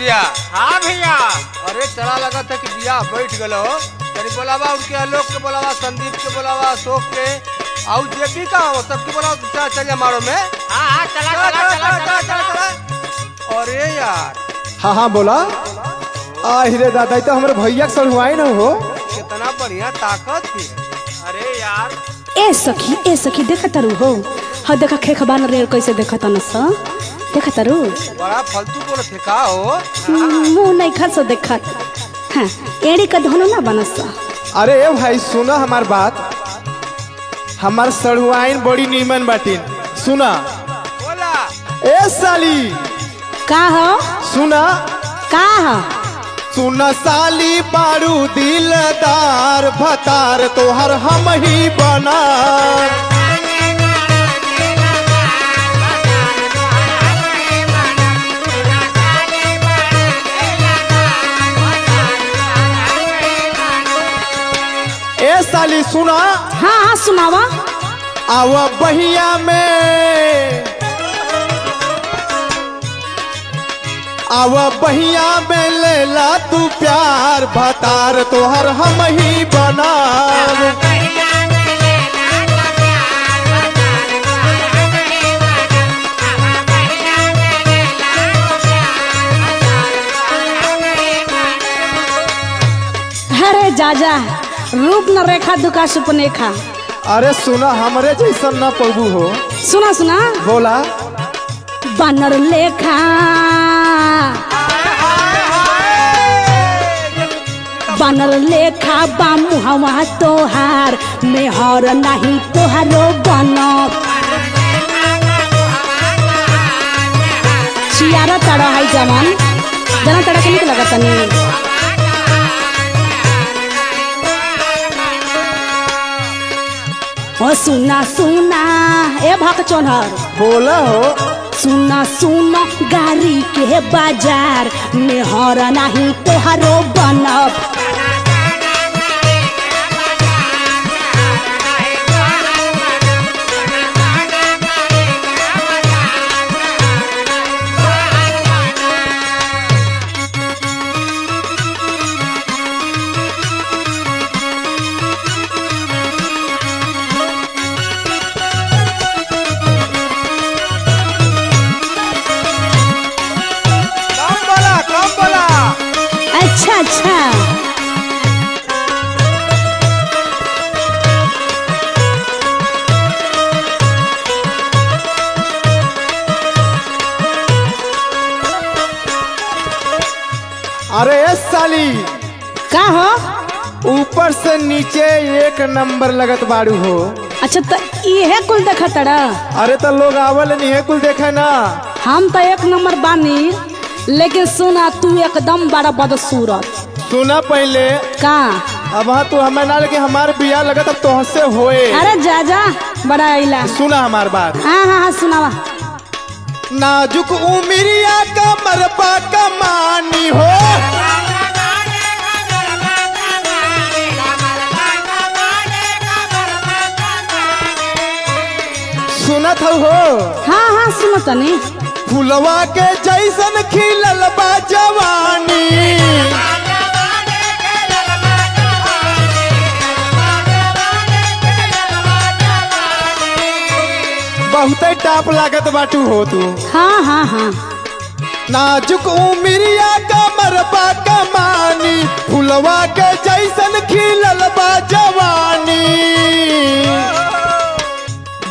मुखिया। हाँ भैया। अरे चला लगा था कि बिया बैठ गलो तरी बोलावा उनके आलोक के बोलावा संदीप के बोलावा अशोक के और जेपी का हो सबके बोलावा चल मारो में। हाँ चला। अरे यार हाँ बोला। हीरे दादा तो हमारे भैया के सड़ुआई न हो। कितना बढ़िया ताकत थी। अरे यार ए सखी देखा तारू हो। हाँ देखा खेखबान रे कैसे देखा ता नस देखा तारू। बड़ा फालतू बोले थे का हो। मुँह नहीं खा देखा। हाँ एड़ी का धनो ना बनस। अरे ए भाई सुना हमार बात। हमार सड़ुआइन बड़ी नीमन बाटिन सुना। बोला ए साली का हो सुना। का हो सुना साली बारू दिलदार भतार तोहर हम ही बना। ए साली सुना। हाँ सुनावा। आव बहिया में आव बहिया में लेला तू प्यार भतार तोहर हम ही बना। अरे जाजा रूप न रेखा दुखा सुपने खा। अरे सुना हमरे जैसन न पबू हो। सुना बोला बानर लेखा बानर लेखा बामू हवा तोहार मेहर नहीं तोहारो बनो। चियारा तड़ा है जवान जना तड़ा के निक लगता नहीं। ओ सुना ए भाग चोनहर बोला हो। सुना गाड़ी के बाजार मेहर नहीं तोहारो बनब। कम बोला। अच्छा अरे ए साली का हो। ऊपर से नीचे एक नंबर लगत बारू हो। अच्छा तो इहे कुल देखा तड़ा। अरे तो लोग आवल नहीं है कुल देखे ना। हम तो एक नंबर बानी लेकिन सुना तू एकदम बड़ा बदसूरत। सुना पहले का अब तू हमें ना लगे हमारे बिया लगत अब तुहसे होए। अरे जा बड़ा आइला। सुना हमार बात। हाँ सुनावा। नाजुक उमरिया का मरबा कमानी हो। सुनत हो। हाँ सुनो तनी। फुलवा के जैसन खिलल बा जवानी। बहुत टाप लागत बाटू हो तू। हाँ नाजुक उमरिया का मरबा कमानी फुलवा के जैसन खिलल बा जवानी।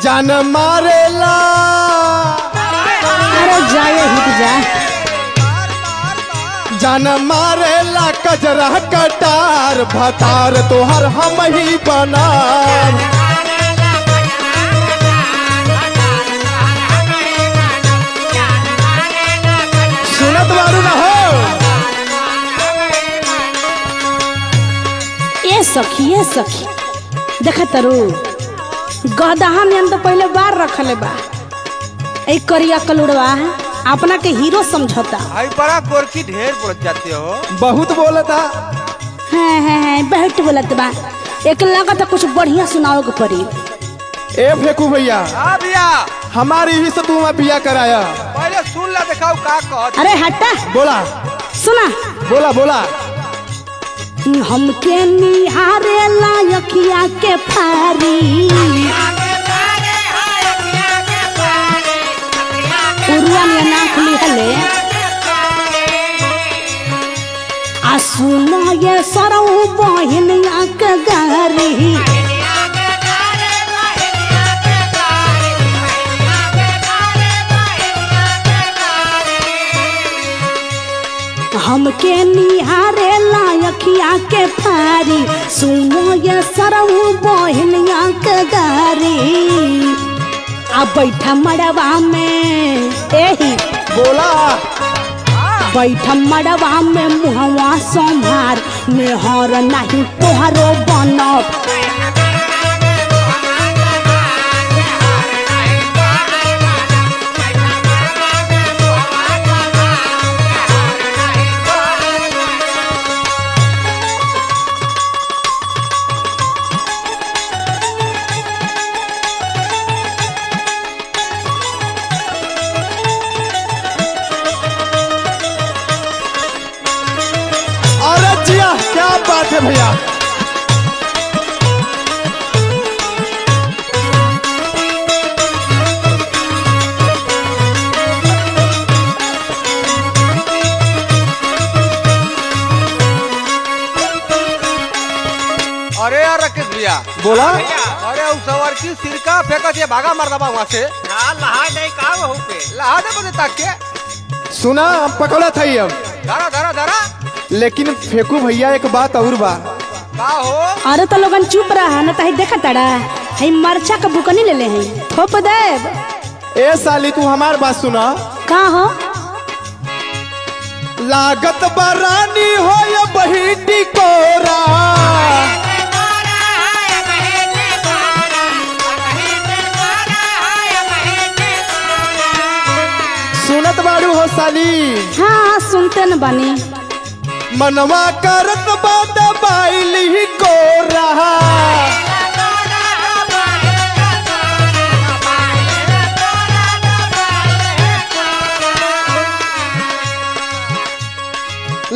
जान मारेला अरे जाए हिट जा। जान मारेला कजरा कटार भतार तोहर हम ही बना। सुनत बारू ना हो। ए सखी देखा तरू गदहा में तो पहले बार रखले बा। एक करिया कलुड़वा अपना के हीरो समझता। भाई बड़ा गोरखी ढेर पड़ जाते हो। बहुत बोलता। हाँ बहुत बोलत बा। एक लागत कुछ बढ़िया सुनाओ के पड़ी। ए फेकू भैया हाँ भैया हमारी ही से तू बिया कराया। पहले सुन ला दिखाओ का कहत। अरे हटा बोला सुना बोला बोला। हमके निहारे लायकिया के फारी उरुआ ने नाक लिहले आ सुनो ये सरौ बहिनिया के गारी हमके निहारे लायकिया के फारी सुनो ये सरौ बहिनिया के गारी आ बैठा मड़वा में एही बोला। बैठा मड़वा में मुहवा संभार मेहर नहीं तोहरो बनब क्या बात है भैया। अरे यार राकेश भैया बोला। अरे उस सवार की सिरका फेंका से भागा मार दबा वहाँ से लहा नहीं का वहू पे लहा दे बदे ताक के सुना पकड़ा था ही अब धरा धरा धरा लेकिन फेंकू भैया एक बात और बा। का हो अरे तो लोगन चुप रहा न तो देखा तड़ा है मरचा का बुकनी ले ले हैं थोप देब ए साली तू हमार बात सुना। का हो लागत बरानी हो या बहिटी कोरा सुनत बाड़ू हो साली। हाँ सुनते न बानी मनवा करत बात बाइली को रहा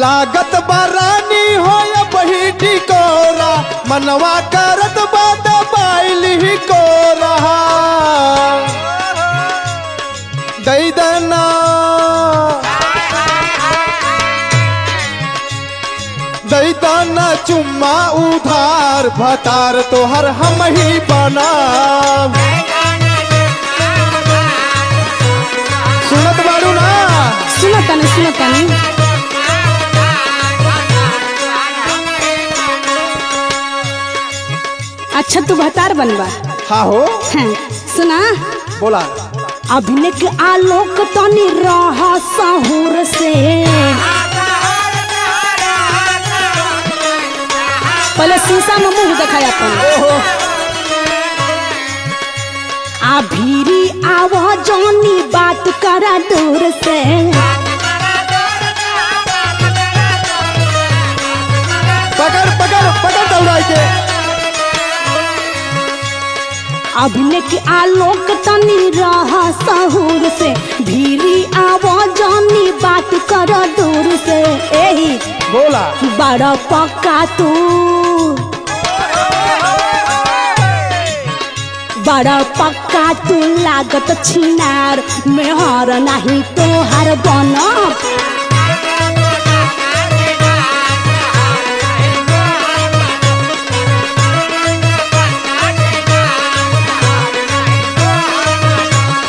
लागत बरानी हो या बहिटी कोरा मनवा करत बात बाइली को रहा दई देना दैताना चुम्मा उधार भतार तोहर हम ही बना। सुनत बाड़ू ना सुनतानी अच्छा तू भतार बनबा। हाँ हो हाँ, सुना बोला। अभिनय के आलोक तनी रह सहूर से पहले शीशा में मुंह दिखाया अपन आ भीरी आवा जानी बात करा दूर से पकड़ पकड़ पकड़ दौड़ा के अभिनय के आलोक तनी रह सहूर से भीरी आवा जानी बात करा दूर से एही बोला। बड़ा पक्का तू बड़ा पक्का तू लागत छिनार मेहर नहीं तोहर बनब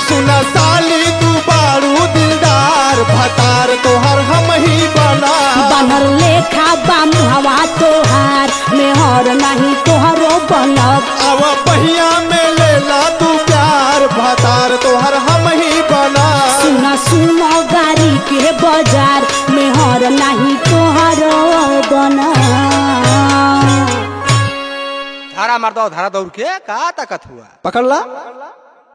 सुना साली तू बाड़ू दिलदार भतार तोहर हम ही बना। बनर लेखा बाम हवा तोहार मेहर नहीं तोहरो बनब अब पहिया में लेला तू प्यार भतार तोहर हम ही बना। सुना सुनो गाड़ी के बाजार मेहर नहीं तोहरो बनब धारा मार दो धारा दौड़ के का ताकत हुआ पकड़ ला।